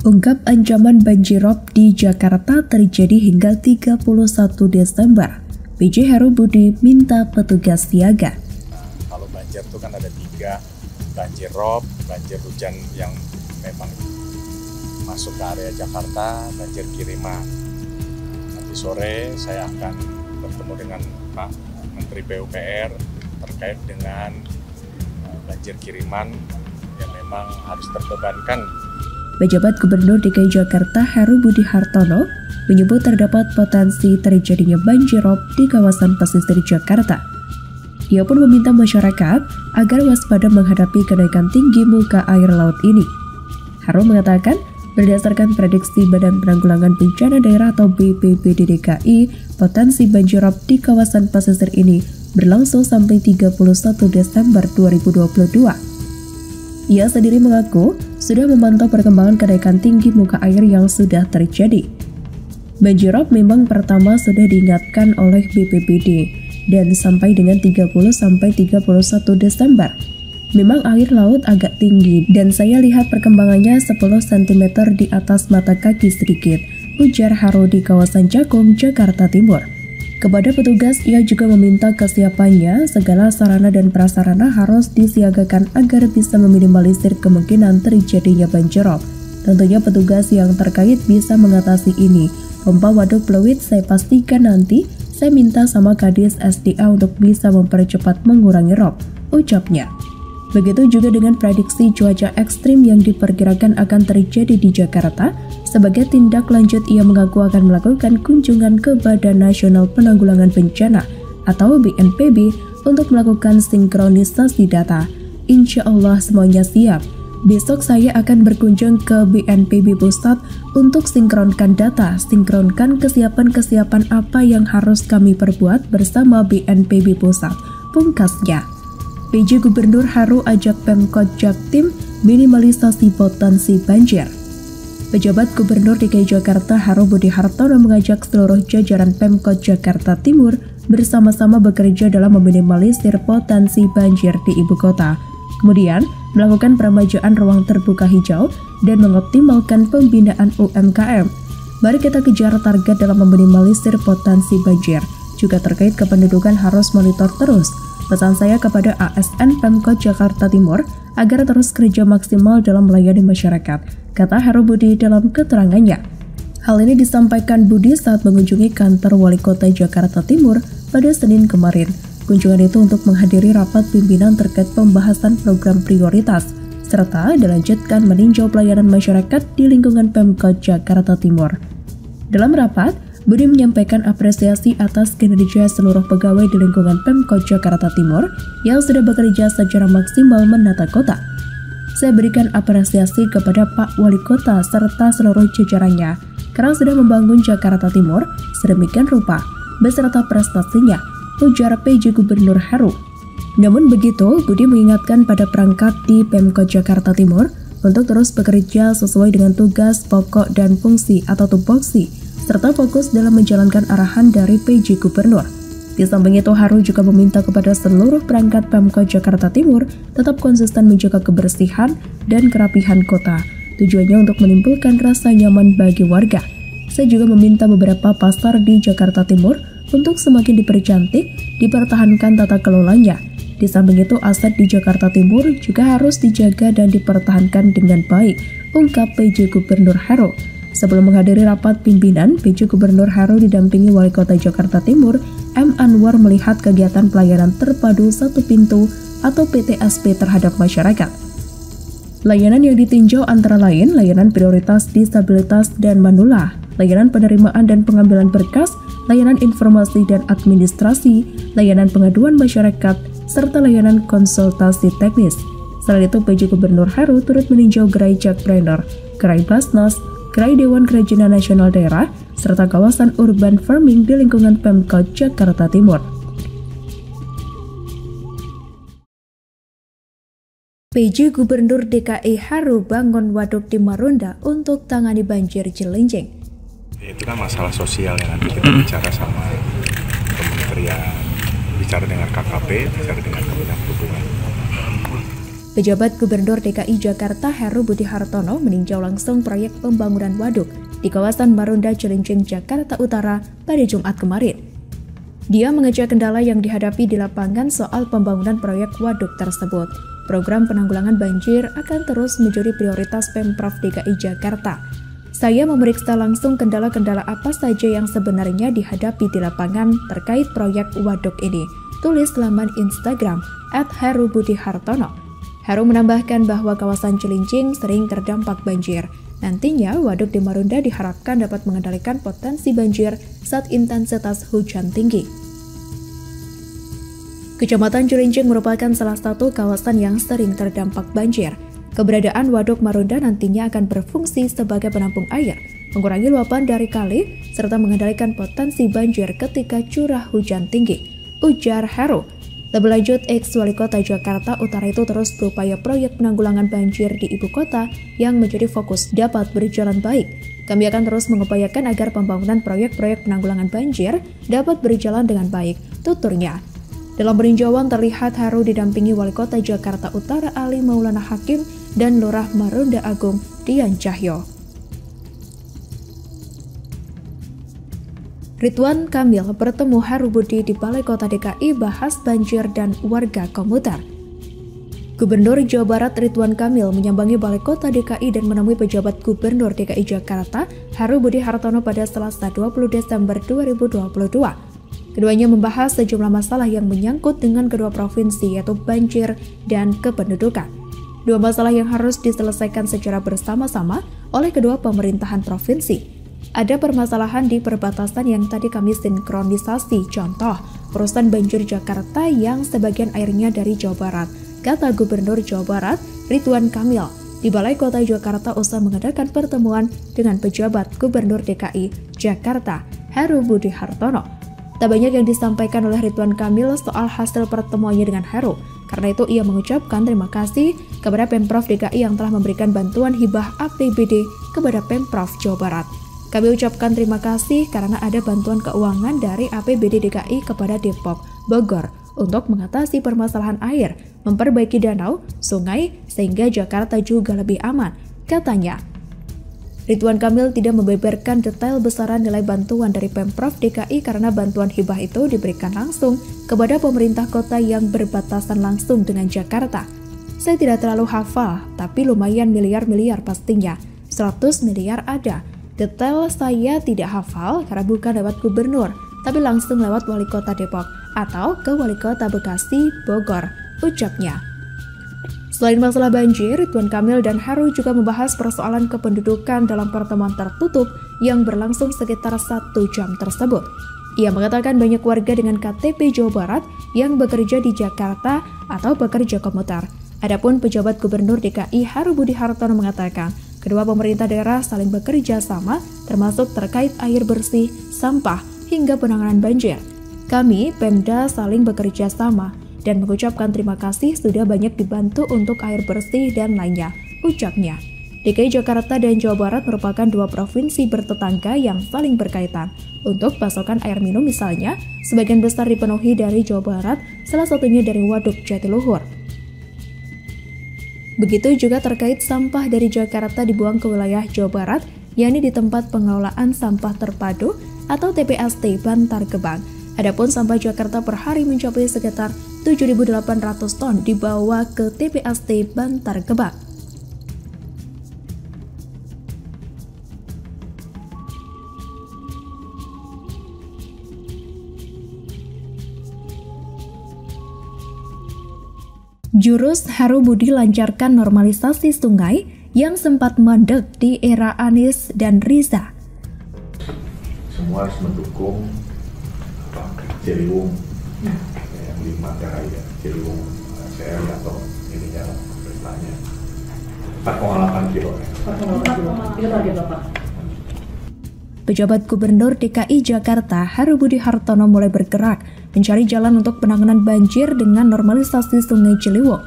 Ungkap ancaman banjirop di Jakarta terjadi hingga 31 Desember. PJ Heru Budi minta petugas siaga. Kalau banjir itu kan ada 3, banjir rob, banjir hujan yang memang masuk ke area Jakarta, banjir kiriman. Nanti sore saya akan bertemu dengan Pak Menteri PUPR terkait dengan banjir kiriman yang memang harus terbebankan. Pejabat Gubernur DKI Jakarta Heru Budi Hartono menyebut terdapat potensi terjadinya banjirop di kawasan pesisir Jakarta. Ia pun meminta masyarakat agar waspada menghadapi kenaikan tinggi muka air laut ini. Heru mengatakan, berdasarkan prediksi Badan Penanggulangan Bencana Daerah atau BPBD DKI, potensi banjirop di kawasan pesisir ini berlangsung sampai 31 Desember 2022. Ia sendiri mengaku sudah memantau perkembangan kenaikan tinggi muka air yang sudah terjadi. Banjirop memang pertama sudah diingatkan oleh BPBD dan sampai dengan 30-31 Desember. Memang air laut agak tinggi dan saya lihat perkembangannya 10 cm di atas mata kaki sedikit, ujar Heru di kawasan Cakung, Jakarta Timur. Kepada petugas, ia juga meminta kesiapannya segala sarana dan prasarana harus disiagakan agar bisa meminimalisir kemungkinan terjadinya banjirop. Tentunya petugas yang terkait bisa mengatasi ini. Pompa waduk Pluit saya pastikan nanti, saya minta sama Kadis SDA untuk bisa mempercepat mengurangi rob, ucapnya. Begitu juga dengan prediksi cuaca ekstrim yang diperkirakan akan terjadi di Jakarta. Sebagai tindak lanjut, ia mengaku akan melakukan kunjungan ke Badan Nasional Penanggulangan Bencana atau BNPB untuk melakukan sinkronisasi data. Insya Allah semuanya siap. Besok saya akan berkunjung ke BNPB Pusat untuk sinkronkan data, sinkronkan kesiapan-kesiapan apa yang harus kami perbuat bersama BNPB Pusat, pungkasnya. PJ Gubernur Heru ajak Pemkot Jaktim minimalisasi potensi banjir. Pejabat Gubernur DKI Jakarta Heru Budi Hartono mengajak seluruh jajaran Pemkot Jakarta Timur bersama-sama bekerja dalam meminimalisir potensi banjir di ibu kota. Kemudian, melakukan peremajaan ruang terbuka hijau dan mengoptimalkan pembinaan UMKM. Mari kita kejar target dalam meminimalisir potensi banjir. Juga terkait kependudukan harus monitor terus. Pesan saya kepada ASN Pemkot Jakarta Timur agar terus kerja maksimal dalam melayani masyarakat, kata Heru Budi dalam keterangannya. Hal ini disampaikan Budi saat mengunjungi kantor Wali Kota Jakarta Timur pada Senin kemarin. Kunjungan itu untuk menghadiri rapat pimpinan terkait pembahasan program prioritas, serta dilanjutkan meninjau pelayanan masyarakat di lingkungan Pemkot Jakarta Timur. Dalam rapat, Budi menyampaikan apresiasi atas kinerja seluruh pegawai di lingkungan Pemkot Jakarta Timur yang sudah bekerja secara maksimal menata kota. Saya berikan apresiasi kepada Pak Wali Kota serta seluruh jajarannya karena sudah membangun Jakarta Timur sedemikian rupa beserta prestasinya, ujar PJ Gubernur Heru. Namun begitu, Budi mengingatkan pada perangkat di Pemkot Jakarta Timur untuk terus bekerja sesuai dengan tugas pokok dan fungsi atau tupoksi, serta fokus dalam menjalankan arahan dari PJ Gubernur. Di samping itu, Heru juga meminta kepada seluruh perangkat Pemkot Jakarta Timur tetap konsisten menjaga kebersihan dan kerapihan kota. Tujuannya untuk menimbulkan rasa nyaman bagi warga. Saya juga meminta beberapa pasar di Jakarta Timur untuk semakin dipercantik, dipertahankan tata kelolanya. Di samping itu, aset di Jakarta Timur juga harus dijaga dan dipertahankan dengan baik, ungkap PJ Gubernur Heru. Sebelum menghadiri rapat pimpinan, PJ Gubernur Heru didampingi Wali Kota Jakarta Timur, M. Anwar melihat kegiatan pelayanan terpadu satu pintu atau PTSP terhadap masyarakat. Layanan yang ditinjau antara lain layanan prioritas disabilitas dan manula, layanan penerimaan dan pengambilan berkas, layanan informasi dan administrasi, layanan pengaduan masyarakat, serta layanan konsultasi teknis. Selain itu, PJ Gubernur Heru turut meninjau gerai Jakpreneur, gerai Basnas, gerai Dewan Kerajinan Nasional Daerah, serta kawasan urban farming di lingkungan Pemkot Jakarta Timur. PJ Gubernur DKI Heru bangun waduk di Marunda untuk tangani banjir Cilincing. Itu kan masalah sosial yang nanti kita bicara sama kementerian, bicara dengan KKP, bicara dengan Kementerian Perhubungan. Pejabat Gubernur DKI Jakarta Heru Budi Hartono meninjau langsung proyek pembangunan waduk di kawasan Marunda Cilincing, Jakarta Utara pada Jumat kemarin. Dia mengecek kendala yang dihadapi di lapangan soal pembangunan proyek waduk tersebut. Program penanggulangan banjir akan terus menjadi prioritas Pemprov DKI Jakarta. Saya memeriksa langsung kendala-kendala apa saja yang sebenarnya dihadapi di lapangan terkait proyek waduk ini, tulis laman Instagram @herubudihartono. Heru menambahkan bahwa kawasan Cilincing sering terdampak banjir. Nantinya, waduk di Marunda diharapkan dapat mengendalikan potensi banjir saat intensitas hujan tinggi. Kecamatan Cilincing merupakan salah satu kawasan yang sering terdampak banjir. Keberadaan waduk Marunda nantinya akan berfungsi sebagai penampung air, mengurangi luapan dari kali, serta mengendalikan potensi banjir ketika curah hujan tinggi, ujar Heru. Lebih lanjut, ex-Wali Kota Jakarta Utara itu terus berupaya proyek penanggulangan banjir di ibu kota yang menjadi fokus dapat berjalan baik. Kami akan terus mengupayakan agar pembangunan proyek-proyek penanggulangan banjir dapat berjalan dengan baik, tuturnya. Dalam peninjauan terlihat Heru didampingi Wali Kota Jakarta Utara Ali Maulana Hakim dan Lurah Marunda Agung Dian Cahyo. Ridwan Kamil bertemu Heru Budi di Balai Kota DKI bahas banjir dan warga komuter. Gubernur Jawa Barat Ridwan Kamil menyambangi Balai Kota DKI dan menemui pejabat Gubernur DKI Jakarta Heru Budi Hartono pada Selasa 20 Desember 2022. Keduanya membahas sejumlah masalah yang menyangkut dengan kedua provinsi, yaitu banjir dan kependudukan. Dua masalah yang harus diselesaikan secara bersama-sama oleh kedua pemerintahan provinsi. Ada permasalahan di perbatasan yang tadi kami sinkronisasi, contoh urusan banjir Jakarta yang sebagian airnya dari Jawa Barat, kata Gubernur Jawa Barat Ridwan Kamil di Balai Kota Jakarta usai mengadakan pertemuan dengan pejabat Gubernur DKI Jakarta Heru Budi Hartono. Tak banyak yang disampaikan oleh Ridwan Kamil soal hasil pertemuannya dengan Heru. Karena itu ia mengucapkan terima kasih kepada Pemprov DKI yang telah memberikan bantuan hibah APBD kepada Pemprov Jawa Barat. Kami ucapkan terima kasih karena ada bantuan keuangan dari APBD DKI kepada Depok, Bogor untuk mengatasi permasalahan air, memperbaiki danau, sungai, sehingga Jakarta juga lebih aman, katanya. Ridwan Kamil tidak membeberkan detail besaran nilai bantuan dari Pemprov DKI karena bantuan hibah itu diberikan langsung kepada pemerintah kota yang berbatasan langsung dengan Jakarta. Saya tidak terlalu hafal, tapi lumayan miliar-miliar pastinya. 100 miliar ada. Detail saya tidak hafal karena bukan lewat gubernur, tapi langsung lewat wali kota Depok atau ke wali kota Bekasi, Bogor, ucapnya. Selain masalah banjir, Ridwan Kamil dan Heru juga membahas persoalan kependudukan dalam pertemuan tertutup yang berlangsung sekitar 1 jam tersebut. Ia mengatakan banyak warga dengan KTP Jawa Barat yang bekerja di Jakarta atau bekerja komuter. Adapun pejabat Gubernur DKI Heru Budi Hartono mengatakan, kedua pemerintah daerah saling bekerja sama termasuk terkait air bersih, sampah, hingga penanganan banjir. Kami, Pemda, saling bekerja sama dan mengucapkan terima kasih sudah banyak dibantu untuk air bersih dan lainnya, ucapnya. DKI Jakarta dan Jawa Barat merupakan dua provinsi bertetangga yang saling berkaitan. Untuk pasokan air minum misalnya, sebagian besar dipenuhi dari Jawa Barat, salah satunya dari Waduk Jatiluhur. Begitu juga terkait sampah dari Jakarta dibuang ke wilayah Jawa Barat, yakni di tempat pengelolaan sampah terpadu atau TPST Bantar Gebang. Adapun sampah Jakarta per hari mencapai sekitar 7.800 ton dibawa ke TPST Bantar Gebang. Jurus Heru Budi lancarkan normalisasi sungai yang sempat mandek di era Anies dan Riza. Semua harus mendukung Ciliwung yang 5 Karaya, Ciliwung CL atau ininya beritanya 4,8 kilo. 4,8 kilo target Bapak. Pejabat Gubernur DKI Jakarta Heru Budi Hartono mulai bergerak mencari jalan untuk penanganan banjir dengan normalisasi Sungai Ciliwung.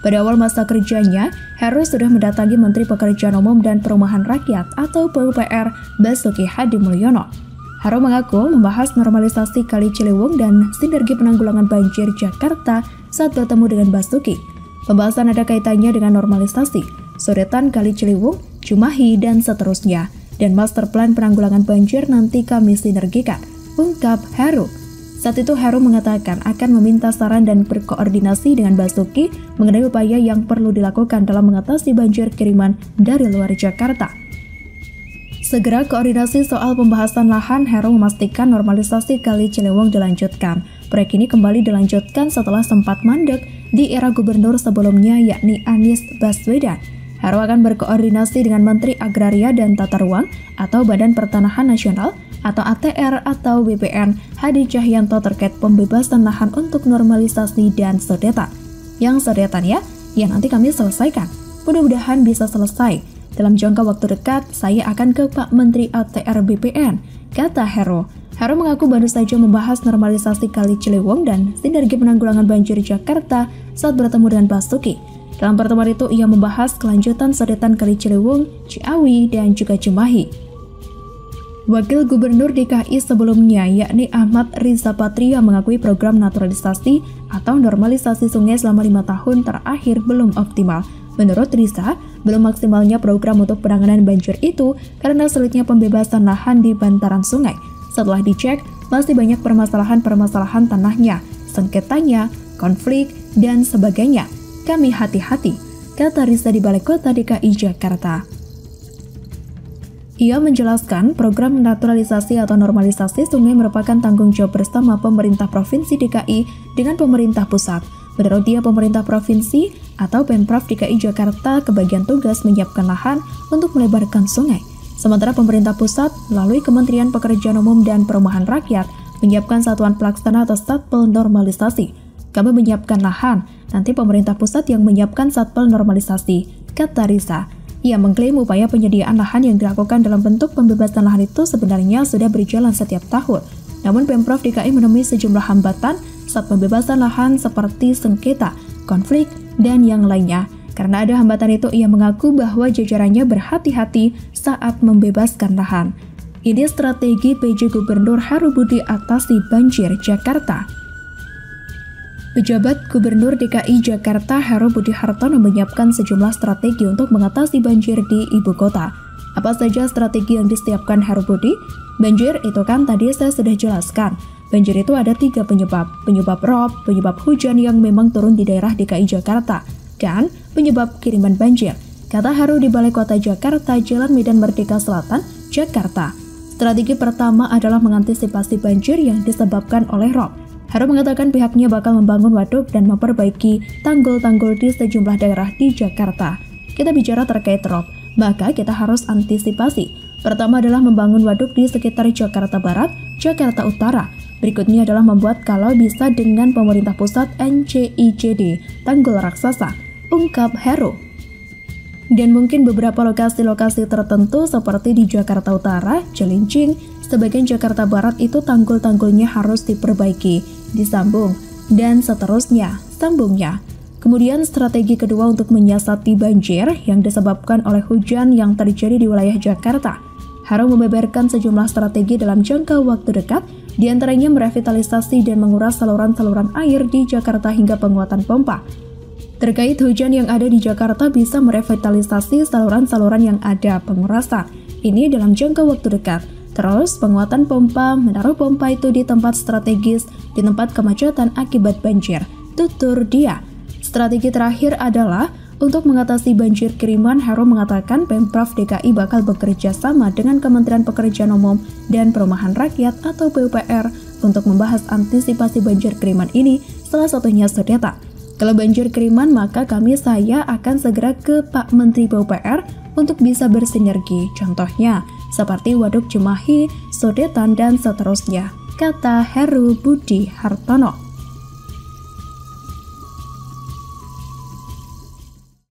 Pada awal masa kerjanya, Heru sudah mendatangi Menteri Pekerjaan Umum dan Perumahan Rakyat atau PUPR Basuki Hadi Mulyono. Heru mengaku membahas normalisasi Kali Ciliwung dan sinergi penanggulangan banjir Jakarta saat bertemu dengan Basuki. Pembahasan ada kaitannya dengan normalisasi, sodetan Kali Ciliwung, Cimahi, dan seterusnya. Dan master plan penanggulangan banjir nanti kami sinergikan, ungkap Heru. Saat itu Heru mengatakan akan meminta saran dan berkoordinasi dengan Basuki mengenai upaya yang perlu dilakukan dalam mengatasi banjir kiriman dari luar Jakarta. Segera koordinasi soal pembahasan lahan, Heru memastikan normalisasi Kali Ciliwung dilanjutkan. Proyek ini kembali dilanjutkan setelah sempat mandek di era gubernur sebelumnya yakni Anies Baswedan. Heru akan berkoordinasi dengan Menteri Agraria dan Tata Ruang atau Badan Pertanahan Nasional atau ATR atau BPN Hadi Cahyanto terkait pembebasan lahan untuk normalisasi dan sodetan. Yang sodetan ya nanti kami selesaikan. Mudah-mudahan bisa selesai. Dalam jangka waktu dekat, saya akan ke Pak Menteri ATR BPN, kata Heru. Heru mengaku baru saja membahas normalisasi Kali Ciliwung dan sinergi penanggulangan banjir Jakarta saat bertemu dengan Basuki. Dalam pertemuan itu, ia membahas kelanjutan sodetan Kali Ciliwung, Ciawi, dan juga Cimahi. Wakil Gubernur DKI sebelumnya, yakni Ahmad Riza Patria, mengakui program naturalisasi atau normalisasi sungai selama 5 tahun terakhir belum optimal. Menurut Riza, belum maksimalnya program untuk penanganan banjir itu karena sulitnya pembebasan lahan di bantaran sungai. Setelah dicek, masih banyak permasalahan tanahnya, sengketanya, konflik, dan sebagainya. Kami hati-hati, kata Riza di Balai Kota DKI Jakarta. Ia menjelaskan program naturalisasi atau normalisasi sungai merupakan tanggung jawab bersama pemerintah Provinsi DKI dengan pemerintah pusat. Menurut dia, pemerintah provinsi atau Pemprov DKI Jakarta kebagian tugas menyiapkan lahan untuk melebarkan sungai. Sementara pemerintah pusat melalui Kementerian Pekerjaan Umum dan Perumahan Rakyat menyiapkan satuan pelaksana atau satpel normalisasi. Kami menyiapkan lahan, nanti pemerintah pusat yang menyiapkan satpel normalisasi, kata Riza. Ia mengklaim upaya penyediaan lahan yang dilakukan dalam bentuk pembebasan lahan itu sebenarnya sudah berjalan setiap tahun. Namun Pemprov DKI menemui sejumlah hambatan saat pembebasan lahan seperti sengketa, konflik, dan yang lainnya. Karena ada hambatan itu, ia mengaku bahwa jajarannya berhati-hati saat membebaskan lahan. Ini strategi PJ Gubernur Heru Budi atasi banjir Jakarta. Pejabat Gubernur DKI Jakarta Heru Budi Hartono menyiapkan sejumlah strategi untuk mengatasi banjir di ibu kota. Apa saja strategi yang disiapkan Heru Budi? Banjir itu kan tadi saya sudah jelaskan. Banjir itu ada 3 penyebab. Penyebab rob, penyebab hujan yang memang turun di daerah DKI Jakarta, dan penyebab kiriman banjir, kata Heru di Balai Kota Jakarta, Jalan Medan Merdeka Selatan, Jakarta. Strategi pertama adalah mengantisipasi banjir yang disebabkan oleh rob. Heru mengatakan pihaknya bakal membangun waduk dan memperbaiki tanggul-tanggul di sejumlah daerah di Jakarta. Kita bicara terkait rob, maka kita harus antisipasi. Pertama adalah membangun waduk di sekitar Jakarta Barat, Jakarta Utara. Berikutnya adalah membuat kalau bisa dengan pemerintah pusat NCIJD, tanggul raksasa, ungkap Heru. Dan mungkin beberapa lokasi-lokasi tertentu seperti di Jakarta Utara, Cilincing, sebagian Jakarta Barat itu tanggul-tanggulnya harus diperbaiki, disambung, dan seterusnya, sambungnya. Kemudian strategi kedua untuk menyiasati banjir yang disebabkan oleh hujan yang terjadi di wilayah Jakarta. Heru membeberkan sejumlah strategi dalam jangka waktu dekat, diantaranya merevitalisasi dan menguras saluran-saluran air di Jakarta hingga penguatan pompa. Terkait hujan yang ada di Jakarta, bisa merevitalisasi saluran-saluran yang ada, pengurasan. Ini dalam jangka waktu dekat. Terus, penguatan pompa, menaruh pompa itu di tempat strategis, di tempat kemacetan akibat banjir, tutur dia. Strategi terakhir adalah untuk mengatasi banjir kiriman. Heru mengatakan Pemprov DKI bakal bekerja sama dengan Kementerian Pekerjaan Umum dan Perumahan Rakyat atau PUPR untuk membahas antisipasi banjir kiriman ini, salah satunya sodetan. Kalau banjir kiriman, maka saya akan segera ke Pak Menteri PUPR untuk bisa bersinergi. Contohnya, seperti waduk Cimahi, sodetan, dan seterusnya, kata Heru Budi Hartono.